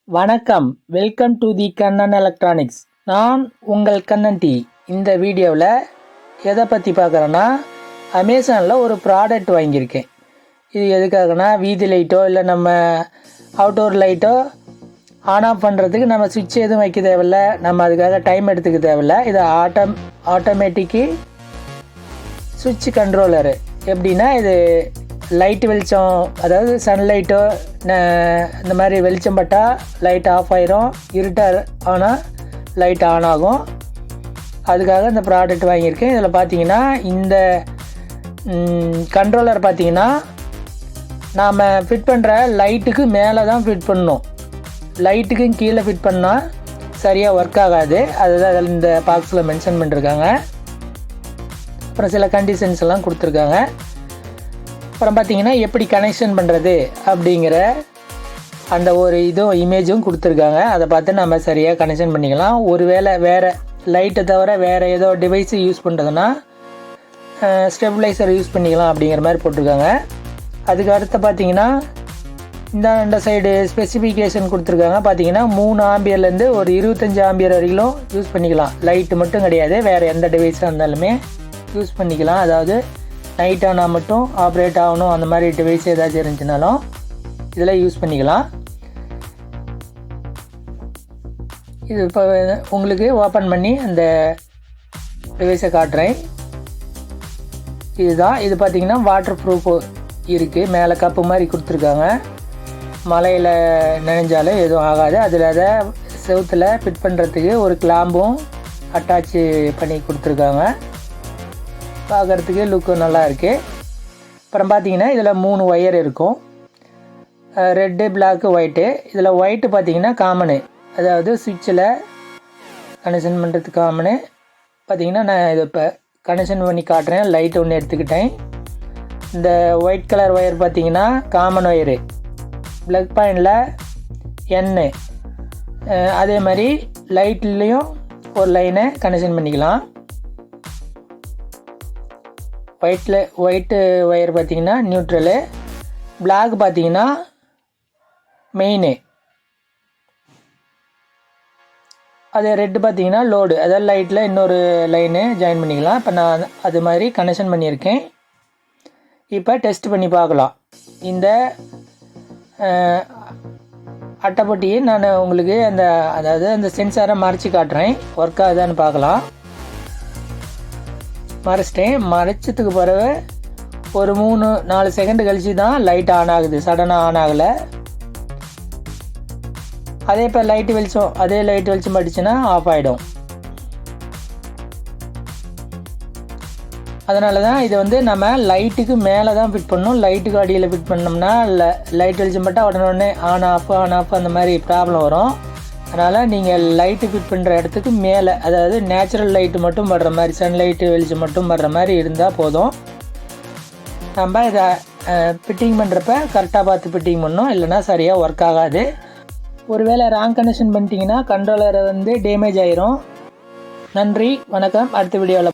வணக்கம், welcome to the Kannan electronics. நான் உங்கள் கண்ணன் டி. இந்த வீடியோவில் எதை பற்றி பார்க்குறேன்னா, அமேசானில் ஒரு ப்ராடக்ட் வாங்கியிருக்கேன். இது எதுக்காகனா, வீதி லைட்டோ இல்லை நம்ம அவுட்டோர் லைட்டோ ஆன் ஆஃப் பண்ணுறதுக்கு நம்ம சுவிட்ச் எதுவும் வைக்க தேவையில்ல, நம்ம அதுக்காக டைம் எடுத்துக்க தேவையில்ல. இது ஆட்டோமேட்டிக்கு சுவிட்ச் கண்ட்ரோலரு. எப்படின்னா, இது லைட்டு வெளிச்சம், அதாவது சன்லைட்டோ இந்த மாதிரி வெளிச்சம் பட்டால் லைட் ஆஃப் ஆயிரும், இருட்டாக ஆனால் லைட் ஆன் ஆகும். அதுக்காக இந்த ப்ராடக்ட் வாங்கியிருக்கேன். இதில் பார்த்தீங்கன்னா, இந்த கண்ட்ரோலர் பார்த்தீங்கன்னா நாம் ஃபிட் பண்ணுற லைட்டுக்கு மேலே தான் ஃபிட் பண்ணணும். லைட்டுக்கும் கீழே ஃபிட் பண்ணால் சரியாக ஒர்க் ஆகாது. அதுதான் அதில் இந்த பாக்ஸில் மென்ஷன் பண்ணியிருக்காங்க. அப்புறம் சில கண்டிஷன்ஸ் எல்லாம் கொடுத்துருக்காங்க. அப்புறம் பார்த்திங்கன்னா, எப்படி கனெக்ஷன் பண்ணுறது அப்படிங்கிற அந்த ஒரு இமேஜும் கொடுத்துருக்காங்க. அதை பார்த்து நம்ம சரியாக கனெக்ஷன் பண்ணிக்கலாம். ஒருவேளை வேறு லைட்டை தவிர வேறு ஏதோ டிவைஸு யூஸ் பண்ணுறதுன்னா ஸ்டெபிளைசர் யூஸ் பண்ணிக்கலாம் அப்படிங்கிற மாதிரி போட்டிருக்காங்க. அதுக்கு அடுத்து பார்த்திங்கன்னா, இந்த சைடு ஸ்பெசிஃபிகேஷன் கொடுத்துருக்காங்க. பார்த்திங்கன்னா 3 ஆம்பியர்லேருந்து ஒரு 25 ஆம்பியர் வரைக்கும் யூஸ் பண்ணிக்கலாம். லைட்டு மட்டும் கிடையாது, வேறு எந்த டிவைஸாக இருந்தாலுமே யூஸ் பண்ணிக்கலாம். அதாவது நைட் ஆனால் மட்டும் ஆப்ரேட் ஆகணும், அந்த மாதிரி டிவைஸ் ஏதாச்சும் இருந்துச்சுனாலும் இதில் யூஸ் பண்ணிக்கலாம். இது இப்போ உங்களுக்கு ஓப்பன் பண்ணி அந்த டிவைஸை காட்டுறேன். இதுதான். இது பார்த்திங்கன்னா வாட்டர் ப்ரூஃப் இருக்குது. மேலே கப்பு மாதிரி கொடுத்துருக்காங்க. மழையில் நனைஞ்சாலும் எதுவும் ஆகாது. அதில் அதை செவுத்தில் ஃபிட் பண்ணுறதுக்கு ஒரு கிளாம்பும் அட்டாச்சு பண்ணி கொடுத்துருக்காங்க. பார்க்குறதுக்கு லுக்கு நல்லா இருக்குது. அப்புறம் பார்த்திங்கன்னா, இதில் 3 ஒயர் இருக்கும். Red, black, white. இதில் ஒயிட்டு பார்த்திங்கன்னா காமனு, அதாவது சுவிட்சில் கனெக்ஷன் பண்ணுறதுக்கு காமனு. பார்த்திங்கன்னா, நான் இதை இப்போ கனெக்ஷன் பண்ணி காட்டுறேன். லைட் ஒன்று எடுத்துக்கிட்டேன். இந்த ஒயிட் கலர் ஒயர் பார்த்திங்கன்னா காமன் ஒயரு. ப்ளக் பாயிண்டில் எண்ணு. அதே மாதிரி லைட்லேயும் ஒரு லைனை கனெக்ஷன் பண்ணிக்கலாம். ஒயிட்டு ஒயர் பார்த்திங்கன்னா நியூட்ரலு. பிளாக் பார்த்திங்கன்னா மெயினு. அதே ரெட்டு பார்த்திங்கன்னா லோடு. அதாவது லைட்டில் இன்னொரு லைனு ஜாயின் பண்ணிக்கலாம். இப்போ நான் அது மாதிரி கனெக்ஷன் பண்ணியிருக்கேன். இப்போ டெஸ்ட் பண்ணி பார்க்கலாம். இந்த அட்டைப்பட்டியை நான் உங்களுக்கு அதாவது அந்த சென்சாரை மறைச்சி காட்டுறேன். ஒர்க் ஆகுதான்னு பார்க்கலாம். மறைச்சிட்டேன். மறைச்சதுக்கு பிறகு ஒரு 3-4 செகண்ட் கழிச்சு தான் லைட் ஆன் ஆகுது. சடனாக ஆன் ஆகலை. அதே இப்போ லைட்டு வெளிச்சம் பட்டுச்சுன்னா ஆஃப் ஆகிடும். அதனால தான் இது நம்ம லைட்டுக்கு மேலே தான் ஃபிட் பண்ணணும். லைட்டுக்கு அடியில் ஃபிட் பண்ணோம்னா லைட் வெளிச்சம் பட்டால் உடனே ஆன் ஆஃப் அந்த மாதிரி ப்ராப்ளம் வரும். அதனால் நீங்கள் லைட்டு ஃபிட் பண்ணுற இடத்துக்கு மேலே, அதாவது நேச்சுரல் லைட்டு மட்டும் படுற மாதிரி, சன்லைட்டு வெளிச்சம் மட்டும் படுற மாதிரி இருந்தால் போதும். நம்ம இதை ஃபிட்டிங் பண்ணுறப்ப கரெக்டாக பார்த்து ஃபிட்டிங் பண்ணணும், இல்லைனா சரியாக ஒர்க் ஆகாது. ஒருவேளை ராங் கனெக்ஷன் பண்ணிட்டீங்கன்னா கண்ட்ரோலரை டேமேஜ் ஆயிரும். நன்றி, வணக்கம். அடுத்த வீடியோவில்